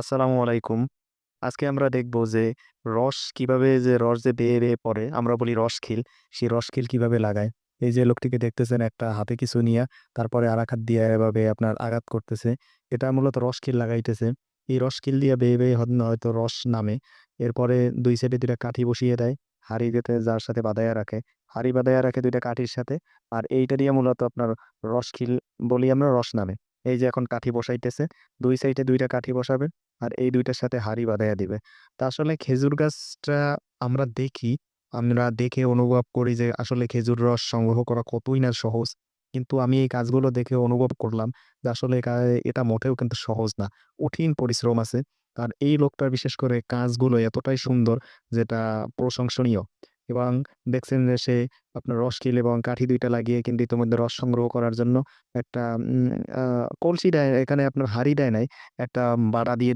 আসসালামু আলাইকুম। আজকে আমরা দেখব যে রস যে বেয়ে, বেয়ে পড়ে আমরা বলি রসখিল। সেই রসখিল কিভাবে লাগায়? এই যে লোকটিকে দেখতেছেন একটা হাতে কিছু নিয়া তারপরে আরাক হাত দিয়ে এভাবে আপনার আঘাত করতেছে। এটা মূলত রসখিল লাগাইতেছে। এই রসখিল দিয়ে বেয়ে, বেয়ে হয়তো রস নামে। এরপরে ২ সাইডে ২ টা কাঠি বসিয়ে দেয়। হাঁড়ি যাতে যার সাথে বাঁধাইয়া রাখে। হাঁড়ি বাঁধাইয়া রাখে ২ টা কাঠির সাথে। আর এইটা দিয়ে মূলত আপনার রসখিল বলি আমরা, রস নামে। এই যে এখন কাঠি বসাইতেছে। ২ সাইডে ২ টা কাঠি বসাবে। আর এই ২ টার সাথে হাঁড়ি বাঁধাইয়া দিবে। তা আসলে খেজুর গাছটা আমরা দেখি, আমরা দেখে অনুভব করি যে আসলে খেজুর রস সংগ্রহ করা কতই না সহজ। কিন্তু আমি এই কাজগুলো দেখে অনুভব করলাম যে আসলে এটা মোটেও কিন্তু সহজ না। কঠিন পরিশ্রম আছে। আর এই লোকটার বিশেষ করে কাজগুলো এতটাই সুন্দর যেটা প্রশংসনীয়। এবং দেখছেন যে সে আপনার রসকিল এবং কাঠি ২ টা লাগিয়ে কিন্তু ইতিমধ্যে রস সংগ্রহ করার জন্য একটা উম আ কলসি দেয়, এখানে আপনার হাঁড়ি দেয় নাই। একটা বাড়া দিয়ে